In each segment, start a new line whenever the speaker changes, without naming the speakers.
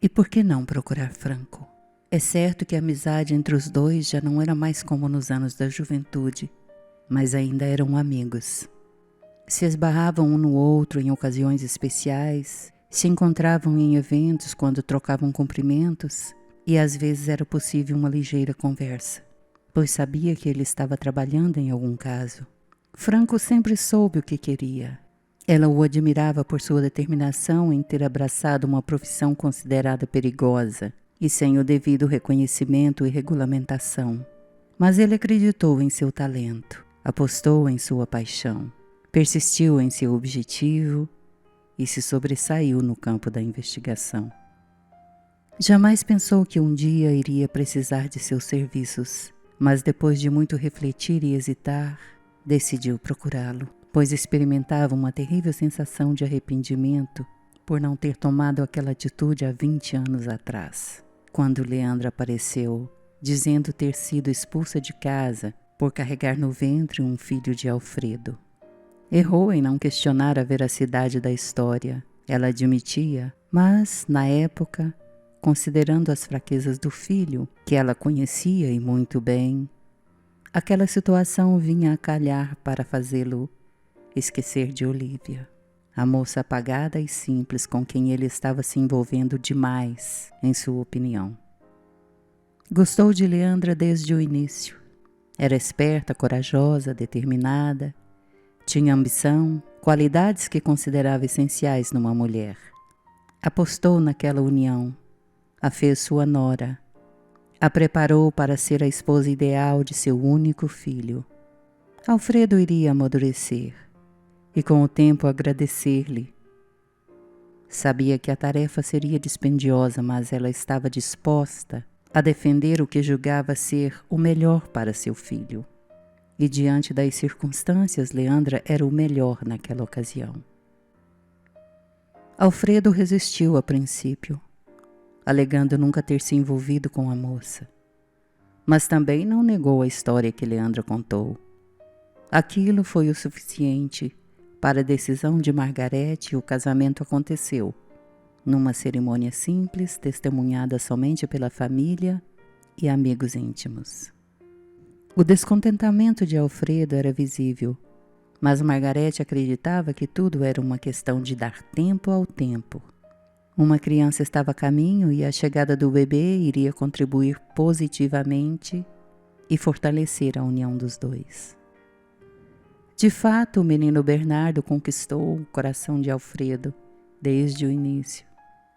E por que não procurar Franco? É certo que a amizade entre os dois já não era mais como nos anos da juventude, mas ainda eram amigos. Se esbarravam um no outro em ocasiões especiais, se encontravam em eventos quando trocavam cumprimentos, e às vezes era possível uma ligeira conversa, pois sabia que ele estava trabalhando em algum caso. Franco sempre soube o que queria. Ela o admirava por sua determinação em ter abraçado uma profissão considerada perigosa e sem o devido reconhecimento e regulamentação. Mas ele acreditou em seu talento, apostou em sua paixão, persistiu em seu objetivo e se sobressaiu no campo da investigação. Jamais pensou que um dia iria precisar de seus serviços, mas depois de muito refletir e hesitar, decidiu procurá-lo, pois experimentava uma terrível sensação de arrependimento por não ter tomado aquela atitude há 20 anos atrás, quando Leandra apareceu, dizendo ter sido expulsa de casa por carregar no ventre um filho de Alfredo. Errou em não questionar a veracidade da história, ela admitia, mas, na época, considerando as fraquezas do filho, que ela conhecia e muito bem, aquela situação vinha a calhar para fazê-lo esquecer de Olívia, a moça apagada e simples com quem ele estava se envolvendo demais, em sua opinião. Gostou de Leandra desde o início. Era esperta, corajosa, determinada, tinha ambição, qualidades que considerava essenciais numa mulher. Apostou naquela união, a fez sua nora, a preparou para ser a esposa ideal de seu único filho. Alfredo iria amadurecer e com o tempo agradecer-lhe. Sabia que a tarefa seria dispendiosa, mas ela estava disposta a defender o que julgava ser o melhor para seu filho. E diante das circunstâncias, Leandra era o melhor naquela ocasião. Alfredo resistiu a princípio, alegando nunca ter se envolvido com a moça. Mas também não negou a história que Leandra contou. Aquilo foi o suficiente para a decisão de Margarete e o casamento aconteceu, numa cerimônia simples, testemunhada somente pela família e amigos íntimos. O descontentamento de Alfredo era visível, mas Margarete acreditava que tudo era uma questão de dar tempo ao tempo. Uma criança estava a caminho e a chegada do bebê iria contribuir positivamente e fortalecer a união dos dois. De fato, o menino Bernardo conquistou o coração de Alfredo desde o início.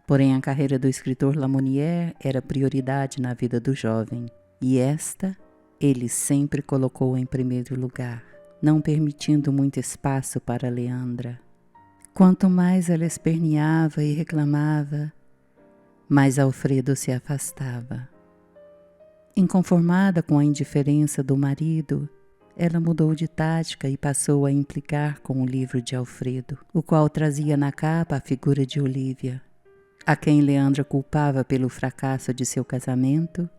Porém, a carreira do escritor Lamounière era prioridade na vida do jovem, e esta ele sempre colocou em primeiro lugar, não permitindo muito espaço para Leandra. Quanto mais ela esperneava e reclamava, mais Alfredo se afastava. Inconformada com a indiferença do marido, ela mudou de tática e passou a implicar com o livro de Alfredo, o qual trazia na capa a figura de Olívia, a quem Leandra culpava pelo fracasso de seu casamento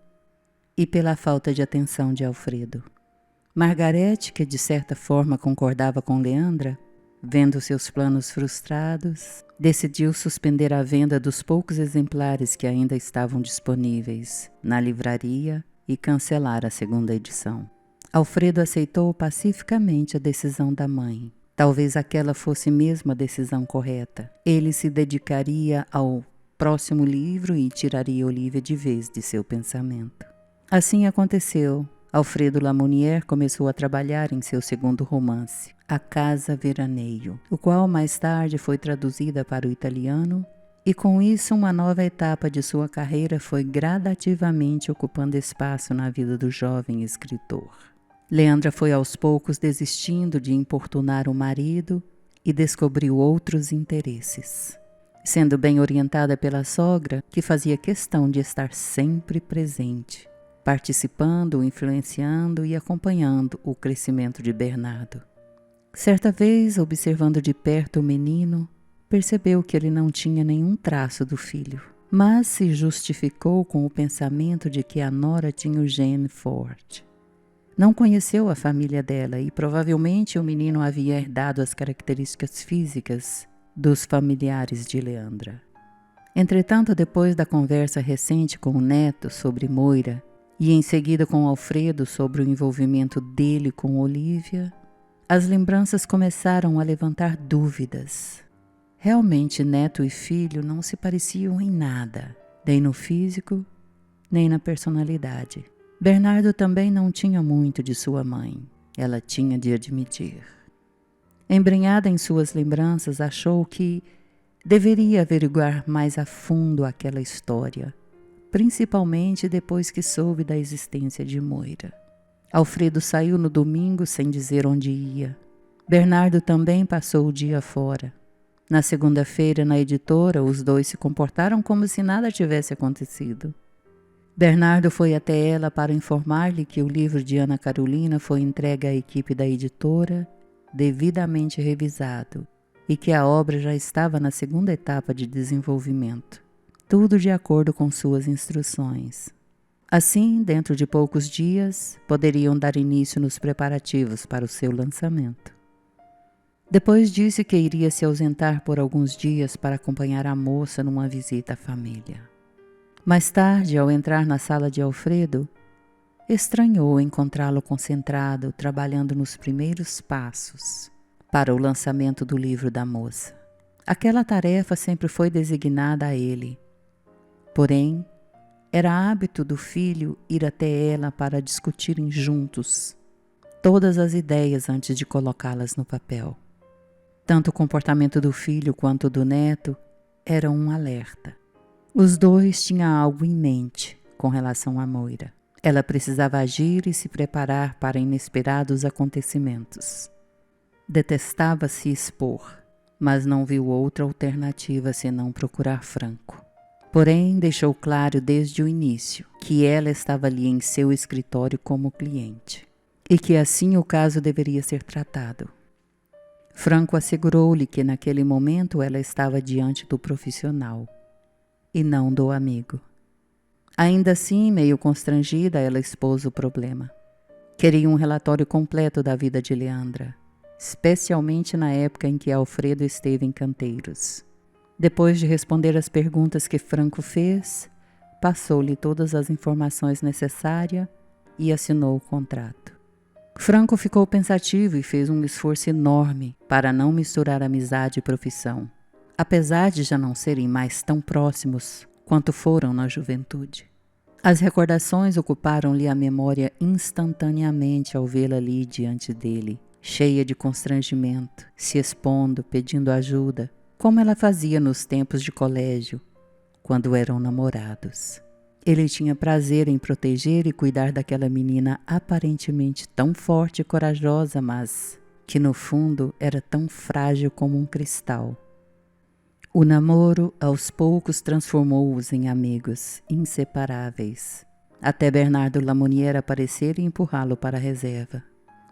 e pela falta de atenção de Alfredo. Margarete, que de certa forma concordava com Leandra, vendo seus planos frustrados, decidiu suspender a venda dos poucos exemplares que ainda estavam disponíveis na livraria e cancelar a segunda edição. Alfredo aceitou pacificamente a decisão da mãe. Talvez aquela fosse mesmo a decisão correta. Ele se dedicaria ao próximo livro e tiraria Olívia de vez de seu pensamento. Assim aconteceu. Alfredo Lamounière começou a trabalhar em seu segundo romance, A Casa Veraneio, o qual mais tarde foi traduzida para o italiano, e com isso uma nova etapa de sua carreira foi gradativamente ocupando espaço na vida do jovem escritor. Leandra foi aos poucos desistindo de importunar o marido e descobriu outros interesses. Sendo bem orientada pela sogra, que fazia questão de estar sempre presente, participando, influenciando e acompanhando o crescimento de Bernardo. Certa vez, observando de perto o menino, percebeu que ele não tinha nenhum traço do filho, mas se justificou com o pensamento de que a nora tinha o gene forte. Não conheceu a família dela e provavelmente o menino havia herdado as características físicas dos familiares de Leandra. Entretanto, depois da conversa recente com o neto sobre Moira e em seguida com Alfredo sobre o envolvimento dele com Olívia, as lembranças começaram a levantar dúvidas. Realmente, neto e filho não se pareciam em nada, nem no físico, nem na personalidade. Bernardo também não tinha muito de sua mãe, ela tinha de admitir. Embrenhada em suas lembranças, achou que deveria averiguar mais a fundo aquela história, principalmente depois que soube da existência de Moira. Alfredo saiu no domingo sem dizer onde ia. Bernardo também passou o dia fora. Na segunda-feira, na editora, os dois se comportaram como se nada tivesse acontecido. Bernardo foi até ela para informar-lhe que o livro de Ana Carolina foi entregue à equipe da editora, devidamente revisado, e que a obra já estava na segunda etapa de desenvolvimento, tudo de acordo com suas instruções. Assim, dentro de poucos dias, poderiam dar início nos preparativos para o seu lançamento. Depois disse que iria se ausentar por alguns dias para acompanhar a moça numa visita à família. Mais tarde, ao entrar na sala de Alfredo, estranhou encontrá-lo concentrado, trabalhando nos primeiros passos para o lançamento do livro da moça. Aquela tarefa sempre foi designada a ele. Porém, era hábito do filho ir até ela para discutirem juntos todas as ideias antes de colocá-las no papel. Tanto o comportamento do filho quanto do neto era um alerta. Os dois tinham algo em mente com relação a Moira. Ela precisava agir e se preparar para inesperados acontecimentos. Detestava se expor, mas não viu outra alternativa senão procurar Franco. Porém, deixou claro desde o início que ela estava ali em seu escritório como cliente e que assim o caso deveria ser tratado. Franco assegurou-lhe que naquele momento ela estava diante do profissional e não do amigo. Ainda assim, meio constrangida, ela expôs o problema. Queria um relatório completo da vida de Leandra, especialmente na época em que Alfredo esteve em Canteiros. Depois de responder as perguntas que Franco fez, passou-lhe todas as informações necessárias e assinou o contrato. Franco ficou pensativo e fez um esforço enorme para não misturar amizade e profissão, apesar de já não serem mais tão próximos quanto foram na juventude. As recordações ocuparam-lhe a memória instantaneamente ao vê-la ali diante dele, cheia de constrangimento, se expondo, pedindo ajuda, como ela fazia nos tempos de colégio, quando eram namorados. Ele tinha prazer em proteger e cuidar daquela menina aparentemente tão forte e corajosa, mas que no fundo era tão frágil como um cristal. O namoro, aos poucos, transformou-os em amigos inseparáveis, até Bernardo Lamounière aparecer e empurrá-lo para a reserva.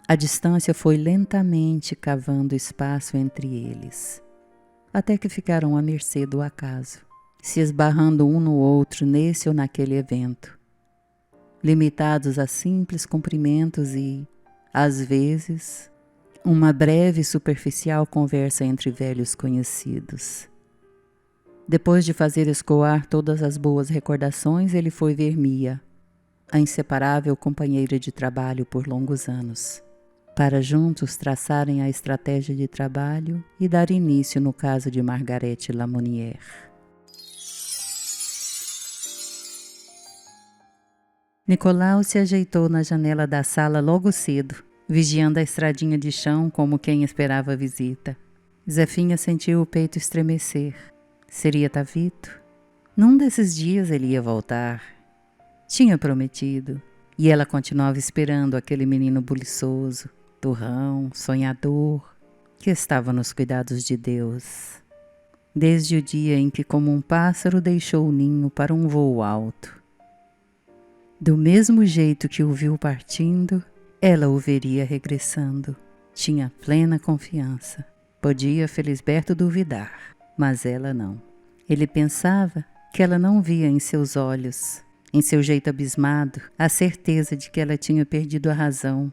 A distância foi lentamente cavando espaço entre eles, até que ficaram à mercê do acaso, se esbarrando um no outro nesse ou naquele evento, limitados a simples cumprimentos e, às vezes, uma breve e superficial conversa entre velhos conhecidos. Depois de fazer escoar todas as boas recordações, ele foi ver Mia, a inseparável companheira de trabalho por longos anos, para juntos traçarem a estratégia de trabalho e dar início no caso de Margarete Lamounière. Nicolau se ajeitou na janela da sala logo cedo, vigiando a estradinha de chão como quem esperava a visita. Zefinha sentiu o peito estremecer. Seria Tavito? Num desses dias ele ia voltar. Tinha prometido, e ela continuava esperando aquele menino buliçoso, turrão, sonhador, que estava nos cuidados de Deus. Desde o dia em que, como um pássaro, deixou o ninho para um voo alto. Do mesmo jeito que o viu partindo, ela o veria regressando. Tinha plena confiança. Podia Felisberto duvidar, mas ela não. Ele pensava que ela não via em seus olhos, em seu jeito abismado, a certeza de que ela tinha perdido a razão,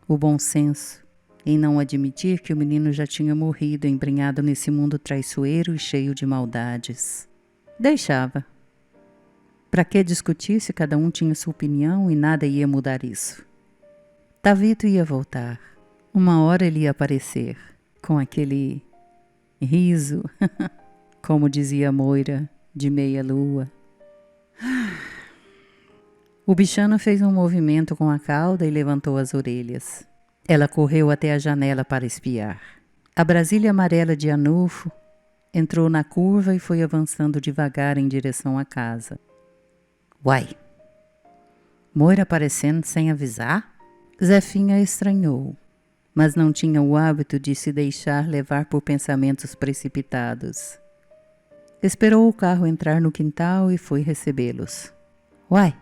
o bom senso, em não admitir que o menino já tinha morrido embrenhado nesse mundo traiçoeiro e cheio de maldades. Deixava. Para que discutir se cada um tinha sua opinião e nada ia mudar isso? Tavito ia voltar. Uma hora ele ia aparecer, com aquele riso, como dizia Moira, de meia-lua. O bichano fez um movimento com a cauda e levantou as orelhas. Ela correu até a janela para espiar. A Brasília amarela de Anufo entrou na curva e foi avançando devagar em direção à casa. Uai! Moira aparecendo sem avisar? Zefinha estranhou, mas não tinha o hábito de se deixar levar por pensamentos precipitados. Esperou o carro entrar no quintal e foi recebê-los. Uai!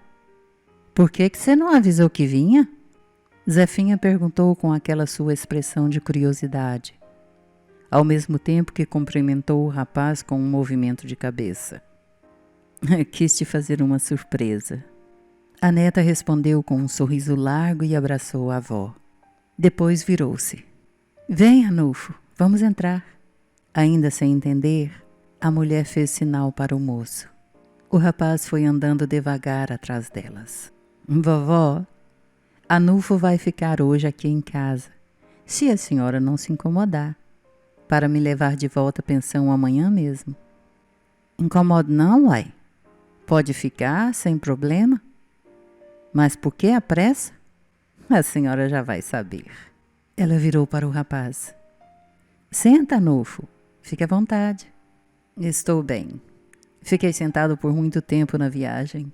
Por que você não avisou que vinha? Zefinha perguntou com aquela sua expressão de curiosidade, ao mesmo tempo que cumprimentou o rapaz com um movimento de cabeça. Quis te fazer uma surpresa. A neta respondeu com um sorriso largo e abraçou a avó. Depois virou-se. Vem, Anufo, vamos entrar. Ainda sem entender, a mulher fez sinal para o moço. O rapaz foi andando devagar atrás delas. Vovó, Anufo vai ficar hoje aqui em casa, se a senhora não se incomodar, para me levar de volta à pensão amanhã mesmo. Incomodo não, uai. Pode ficar, sem problema. Mas por que a pressa? A senhora já vai saber. Ela virou para o rapaz. Senta, Anufo. Fique à vontade. Estou bem. Fiquei sentado por muito tempo na viagem.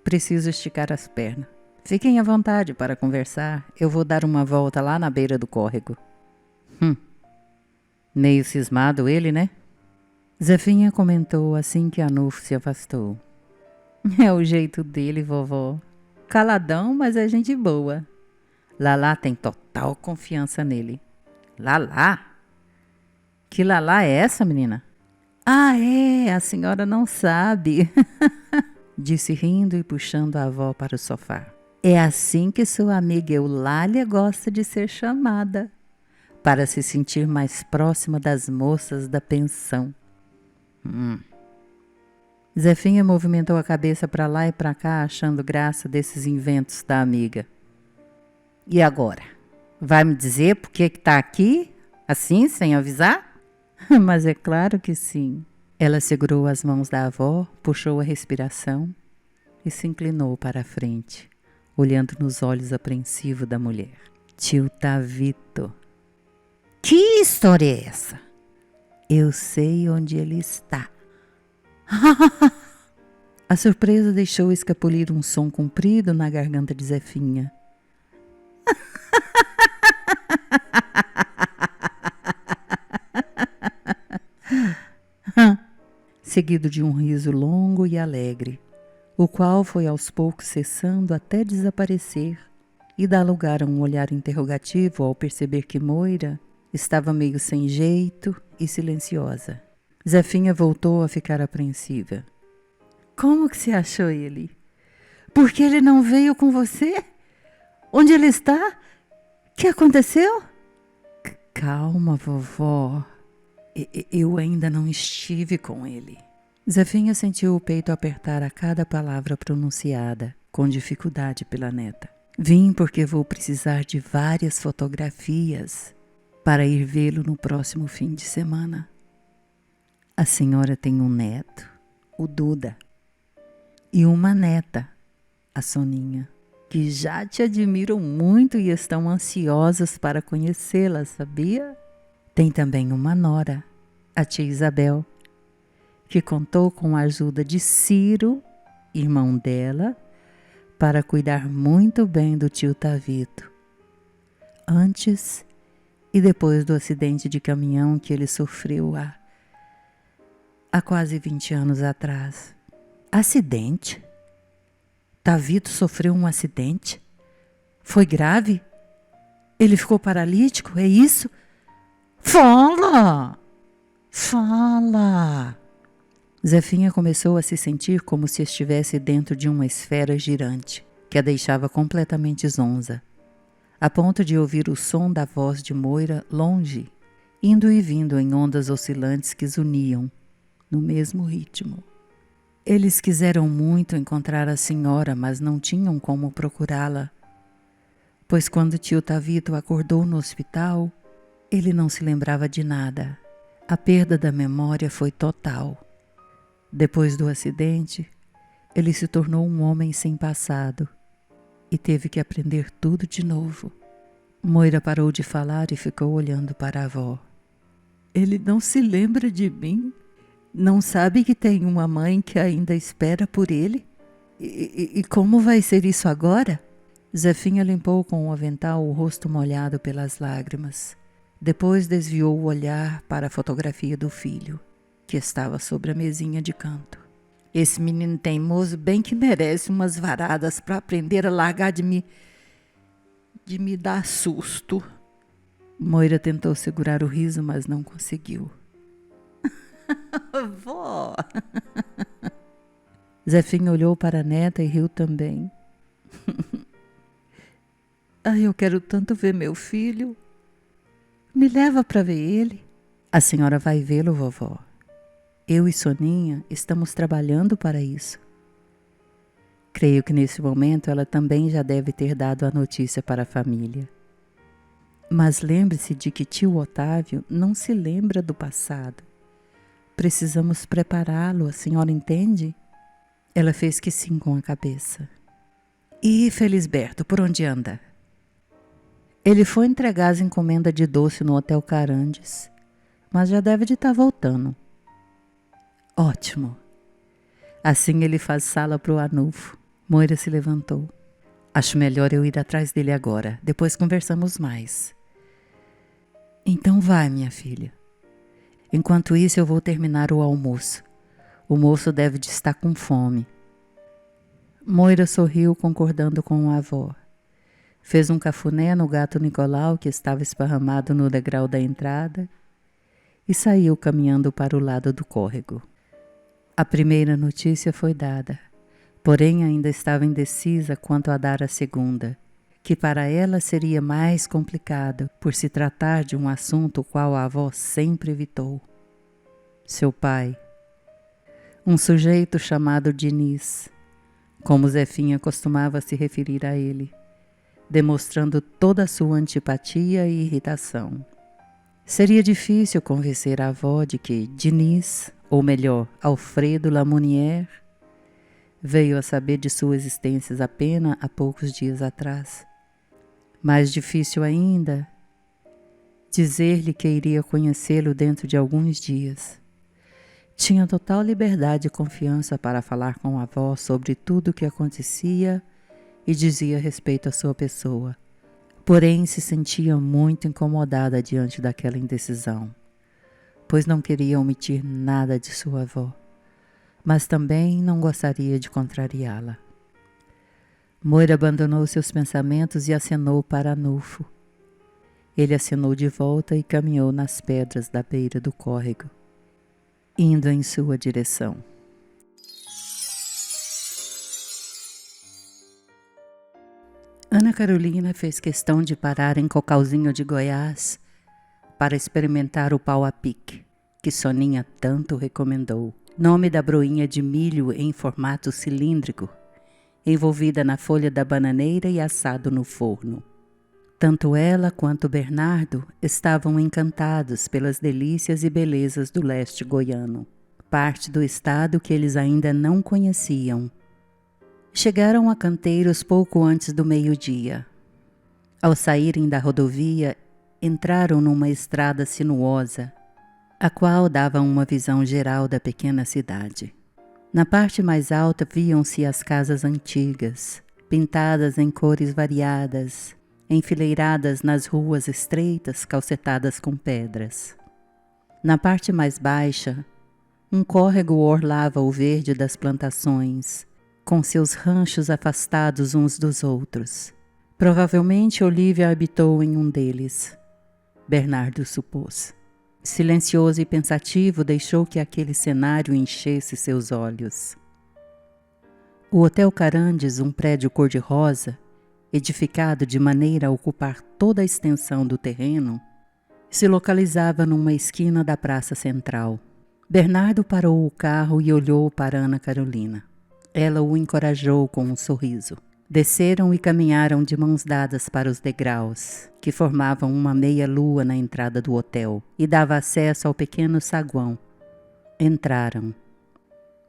Preciso esticar as pernas. Fiquem à vontade para conversar. Eu vou dar uma volta lá na beira do córrego. Meio cismado ele, né? Zefinha comentou assim que Anufo se afastou. É o jeito dele, vovó. Caladão, mas é gente boa. Lalá tem total confiança nele. Lalá? Que Lalá é essa, menina? Ah, é, a senhora não sabe. Disse rindo e puxando a avó para o sofá. É assim que sua amiga Eulália gosta de ser chamada, para se sentir mais próxima das moças da pensão. Zefinha movimentou a cabeça para lá e para cá, achando graça desses inventos da amiga. E agora? Vai me dizer por que está aqui, assim, sem avisar? Mas é claro que sim. Ela segurou as mãos da avó, puxou a respiração e se inclinou para a frente, olhando nos olhos apreensivos da mulher. Tio Tavito. Que história é essa? Eu sei onde ele está. A surpresa deixou escapulir um som comprido na garganta de Zefinha. Seguido de um riso longo e alegre, o qual foi aos poucos cessando até desaparecer e dar lugar a um olhar interrogativo ao perceber que Moira estava meio sem jeito e silenciosa. Zefinha voltou a ficar apreensiva. Como que você achou ele? Por que ele não veio com você? Onde ele está? Que aconteceu? Calma, vovó. Eu ainda não estive com ele. Zefinha sentiu o peito apertar a cada palavra pronunciada, com dificuldade pela neta. Vim porque vou precisar de várias fotografias para ir vê-lo no próximo fim de semana. A senhora tem um neto, o Duda, e uma neta, a Soninha, que já te admiram muito e estão ansiosas para conhecê-la, sabia? Tem também uma nora, a tia Isabel, que contou com a ajuda de Ciro, irmão dela, para cuidar muito bem do tio Tavito, antes e depois do acidente de caminhão que ele sofreu há quase 20 anos atrás. Acidente? Tavito sofreu um acidente? Foi grave? Ele ficou paralítico, é isso? Fala! Fala! Zefinha começou a se sentir como se estivesse dentro de uma esfera girante, que a deixava completamente zonza, a ponto de ouvir o som da voz de Moira longe, indo e vindo em ondas oscilantes que zuniam, no mesmo ritmo. Eles quiseram muito encontrar a senhora, mas não tinham como procurá-la, pois quando tio Tavito acordou no hospital, ele não se lembrava de nada. A perda da memória foi total. Depois do acidente, ele se tornou um homem sem passado e teve que aprender tudo de novo. Moira parou de falar e ficou olhando para a avó. Ele não se lembra de mim? Não sabe que tem uma mãe que ainda espera por ele? E como vai ser isso agora? Zefinha limpou com o avental o rosto molhado pelas lágrimas. Depois desviou o olhar para a fotografia do filho, que estava sobre a mesinha de canto. Esse menino teimoso bem que merece umas varadas para aprender a largar de me dar susto. Moira tentou segurar o riso, mas não conseguiu. Vó! Zefinha olhou para a neta e riu também. Ai, eu quero tanto ver meu filho. Me leva para ver ele. A senhora vai vê-lo, vovó. Eu e Soninha estamos trabalhando para isso. Creio que nesse momento ela também já deve ter dado a notícia para a família. Mas lembre-se de que tio Otávio não se lembra do passado. Precisamos prepará-lo, a senhora entende? Ela fez que sim com a cabeça. E Felisberto, por onde anda? Ele foi entregar as encomendas de doce no Hotel Carandes, mas já deve de estar voltando. Ótimo. Assim ele faz sala para o Anulfo. Moira se levantou. Acho melhor eu ir atrás dele agora, depois conversamos mais. Então vai, minha filha. Enquanto isso eu vou terminar o almoço. O moço deve de estar com fome. Moira sorriu, concordando com a avó. Fez um cafuné no gato Nicolau, que estava esparramado no degrau da entrada, e saiu caminhando para o lado do córrego. A primeira notícia foi dada, porém ainda estava indecisa quanto a dar a segunda, que para ela seria mais complicado por se tratar de um assunto qual a avó sempre evitou. Seu pai, um sujeito chamado Diniz, como Zefinha costumava se referir a ele, demonstrando toda a sua antipatia e irritação. Seria difícil convencer a avó de que Diniz, ou melhor, Alfredo Lamounière, veio a saber de sua existência apenas há poucos dias atrás. Mais difícil ainda, dizer-lhe que iria conhecê-lo dentro de alguns dias. Tinha total liberdade e confiança para falar com a avó sobre tudo o que acontecia e dizia respeito à sua pessoa. Porém, se sentia muito incomodada diante daquela indecisão, pois não queria omitir nada de sua avó, mas também não gostaria de contrariá-la. Moira abandonou seus pensamentos e acenou para Anulfo. Ele acenou de volta e caminhou nas pedras da beira do córrego, indo em sua direção. Ana Carolina fez questão de parar em Cocalzinho de Goiás para experimentar o pau a pique, que Soninha tanto recomendou. Nome da broinha de milho em formato cilíndrico, envolvida na folha da bananeira e assado no forno. Tanto ela quanto Bernardo estavam encantados pelas delícias e belezas do leste goiano, parte do estado que eles ainda não conheciam. Chegaram a Canteiros pouco antes do meio-dia. Ao saírem da rodovia, entraram numa estrada sinuosa, a qual dava uma visão geral da pequena cidade. Na parte mais alta viam-se as casas antigas, pintadas em cores variadas, enfileiradas nas ruas estreitas calcetadas com pedras. Na parte mais baixa, um córrego orlava o verde das plantações, com seus ranchos afastados uns dos outros. Provavelmente Olívia habitou em um deles, Bernardo supôs. Silencioso e pensativo, deixou que aquele cenário enchesse seus olhos. O Hotel Carandes, um prédio cor-de-rosa, edificado de maneira a ocupar toda a extensão do terreno, se localizava numa esquina da praça central. Bernardo parou o carro e olhou para Ana Carolina. Ela o encorajou com um sorriso. Desceram e caminharam de mãos dadas para os degraus, que formavam uma meia-lua na entrada do hotel e dava acesso ao pequeno saguão. Entraram.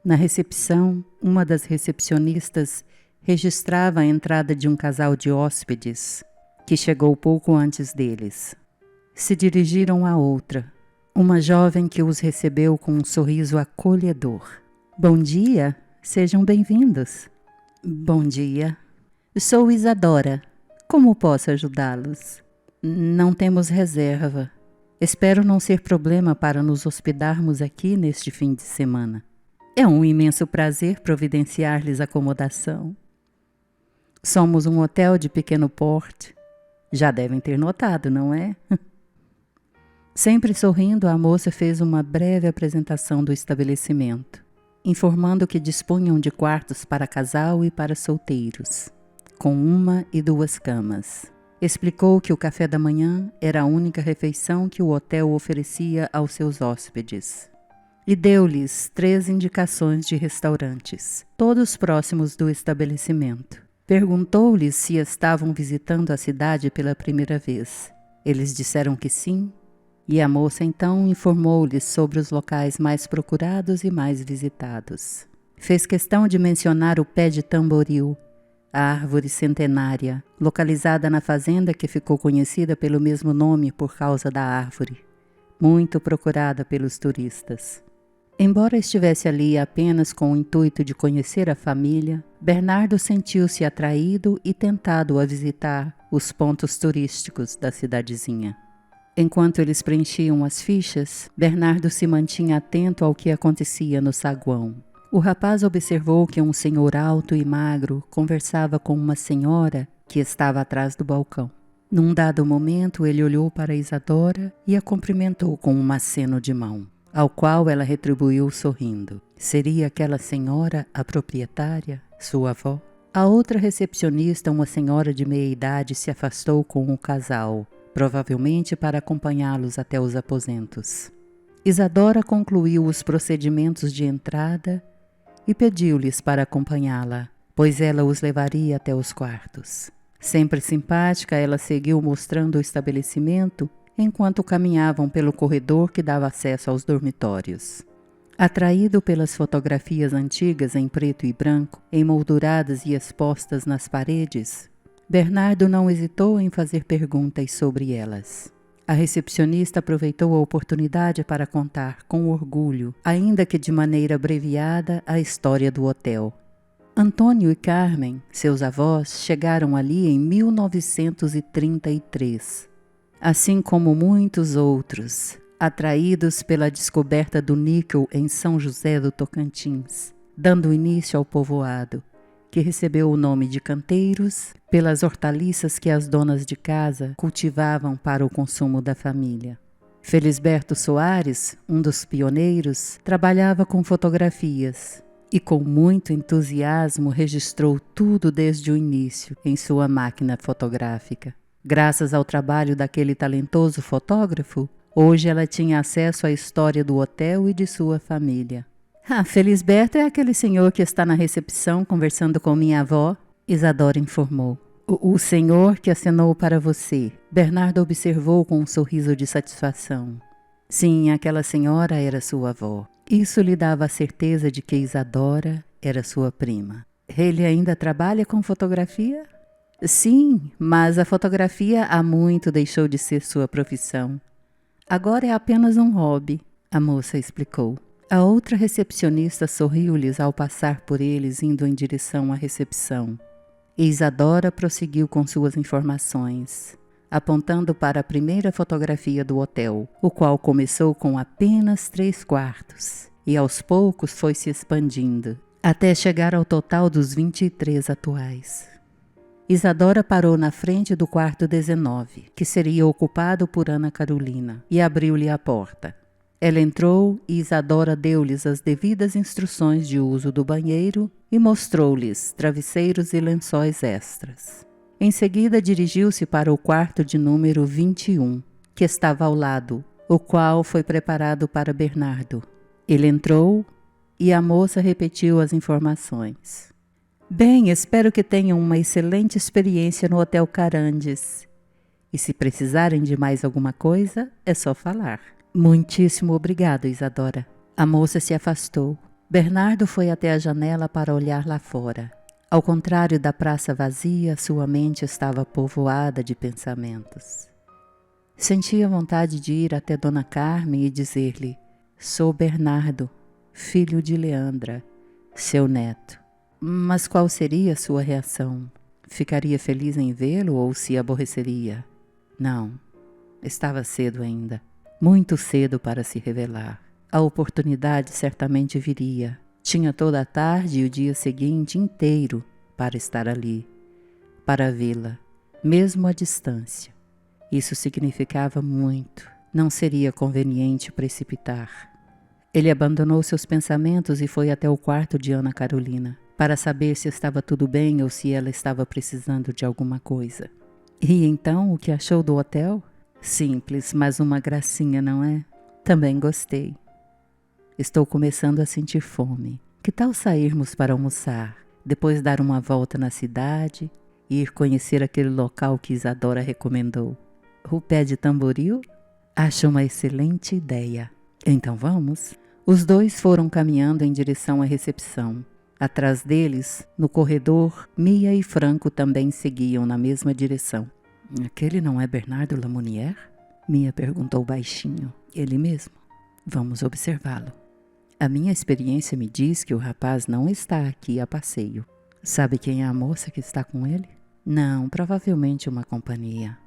Na recepção, uma das recepcionistas registrava a entrada de um casal de hóspedes, que chegou pouco antes deles. Se dirigiram à outra, uma jovem que os recebeu com um sorriso acolhedor. Bom dia, sejam bem-vindos. Bom dia. Sou Isadora. Como posso ajudá-los? Não temos reserva. Espero não ser problema para nos hospedarmos aqui neste fim de semana. É um imenso prazer providenciar-lhes acomodação. Somos um hotel de pequeno porte. Já devem ter notado, não é? Sempre sorrindo, a moça fez uma breve apresentação do estabelecimento, informando que dispunham de quartos para casal e para solteiros, com 1 e 2 camas. Explicou que o café da manhã era a única refeição que o hotel oferecia aos seus hóspedes. E deu-lhes 3 indicações de restaurantes, todos próximos do estabelecimento. Perguntou-lhes se estavam visitando a cidade pela primeira vez. Eles disseram que sim, e a moça então informou-lhes sobre os locais mais procurados e mais visitados. Fez questão de mencionar o pé de tamboril, a árvore centenária, localizada na fazenda que ficou conhecida pelo mesmo nome por causa da árvore, muito procurada pelos turistas. Embora estivesse ali apenas com o intuito de conhecer a família, Bernardo sentiu-se atraído e tentado a visitar os pontos turísticos da cidadezinha. Enquanto eles preenchiam as fichas, Bernardo se mantinha atento ao que acontecia no saguão. O rapaz observou que um senhor alto e magro conversava com uma senhora que estava atrás do balcão. Num dado momento, ele olhou para Isadora e a cumprimentou com um aceno de mão, ao qual ela retribuiu sorrindo. Seria aquela senhora a proprietária, sua avó? A outra recepcionista, uma senhora de meia idade, se afastou com o casal, provavelmente para acompanhá-los até os aposentos. Isadora concluiu os procedimentos de entrada e pediu-lhes para acompanhá-la, pois ela os levaria até os quartos. Sempre simpática, ela seguiu mostrando o estabelecimento enquanto caminhavam pelo corredor que dava acesso aos dormitórios. Atraído pelas fotografias antigas em preto e branco, emolduradas e expostas nas paredes, Bernardo não hesitou em fazer perguntas sobre elas. A recepcionista aproveitou a oportunidade para contar com orgulho, ainda que de maneira abreviada, a história do hotel. Antônio e Carmen, seus avós, chegaram ali em 1933. Assim como muitos outros, atraídos pela descoberta do níquel em São José do Tocantins, dando início ao povoado, que recebeu o nome de Canteiros, pelas hortaliças que as donas de casa cultivavam para o consumo da família. Felisberto Soares, um dos pioneiros, trabalhava com fotografias e com muito entusiasmo registrou tudo desde o início em sua máquina fotográfica. Graças ao trabalho daquele talentoso fotógrafo, hoje ela tinha acesso à história do hotel e de sua família. Felisberto é aquele senhor que está na recepção conversando com minha avó, Isadora informou. O senhor que acenou para você, Bernardo observou com um sorriso de satisfação. Sim, aquela senhora era sua avó. Isso lhe dava a certeza de que Isadora era sua prima. Ele ainda trabalha com fotografia? Sim, mas a fotografia há muito deixou de ser sua profissão. Agora é apenas um hobby, a moça explicou. A outra recepcionista sorriu-lhes ao passar por eles indo em direção à recepção. E Isadora prosseguiu com suas informações, apontando para a primeira fotografia do hotel, o qual começou com apenas 3 quartos e aos poucos foi se expandindo, até chegar ao total dos 23 atuais. Isadora parou na frente do quarto 19, que seria ocupado por Ana Carolina, e abriu-lhe a porta. Ela entrou e Isadora deu-lhes as devidas instruções de uso do banheiro e mostrou-lhes travesseiros e lençóis extras. Em seguida, dirigiu-se para o quarto de número 21, que estava ao lado, o qual foi preparado para Bernardo. Ele entrou e a moça repetiu as informações. Bem, espero que tenham uma excelente experiência no Hotel Carandes. E se precisarem de mais alguma coisa, é só falar. Muitíssimo obrigado, Isadora. A moça se afastou. Bernardo foi até a janela para olhar lá fora. Ao contrário da praça vazia, sua mente estava povoada de pensamentos. Sentia vontade de ir até Dona Carmen e dizer-lhe: sou Bernardo, filho de Leandra, seu neto. Mas qual seria a sua reação? Ficaria feliz em vê-lo ou se aborreceria? Não, estava cedo ainda, muito cedo para se revelar. A oportunidade certamente viria. Tinha toda a tarde e o dia seguinte inteiro para estar ali, para vê-la, mesmo à distância. Isso significava muito. Não seria conveniente precipitar. Ele abandonou seus pensamentos e foi até o quarto de Ana Carolina, para saber se estava tudo bem ou se ela estava precisando de alguma coisa. E então, o que achou do hotel? Simples, mas uma gracinha, não é? Também gostei. Estou começando a sentir fome. Que tal sairmos para almoçar, depois dar uma volta na cidade e ir conhecer aquele local que Isadora recomendou? O Pé de Tamboril? Acho uma excelente ideia. Então vamos? Os dois foram caminhando em direção à recepção. Atrás deles, no corredor, Mia e Franco também seguiam na mesma direção. Aquele não é Bernardo Lamounière? Mia perguntou baixinho. Ele mesmo. Vamos observá-lo. A minha experiência me diz que o rapaz não está aqui a passeio. Sabe quem é a moça que está com ele? Não, provavelmente uma companhia.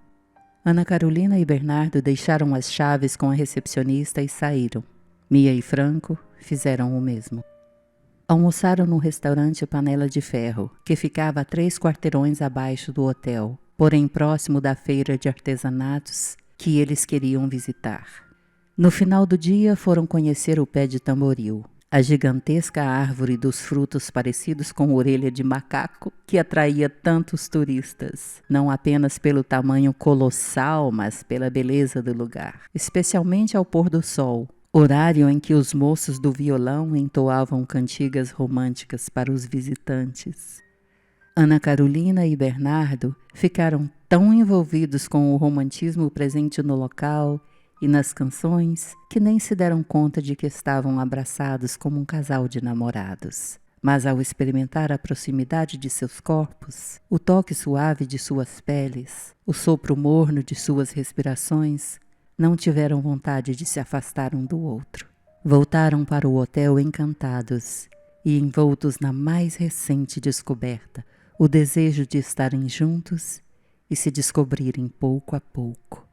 Ana Carolina e Bernardo deixaram as chaves com a recepcionista e saíram. Mia e Franco fizeram o mesmo. Almoçaram no restaurante Panela de Ferro, que ficava a 3 quarteirões abaixo do hotel, porém próximo da feira de artesanatos que eles queriam visitar. No final do dia foram conhecer o Pé de Tamboril, a gigantesca árvore dos frutos parecidos com orelha de macaco que atraía tantos turistas, não apenas pelo tamanho colossal, mas pela beleza do lugar, especialmente ao pôr do sol, horário em que os moços do violão entoavam cantigas românticas para os visitantes. Ana Carolina e Bernardo ficaram tão envolvidos com o romantismo presente no local e nas canções que nem se deram conta de que estavam abraçados como um casal de namorados. Mas ao experimentar a proximidade de seus corpos, o toque suave de suas peles, o sopro morno de suas respirações, não tiveram vontade de se afastar um do outro. Voltaram para o hotel encantados e envoltos na mais recente descoberta, o desejo de estarem juntos e se descobrirem pouco a pouco.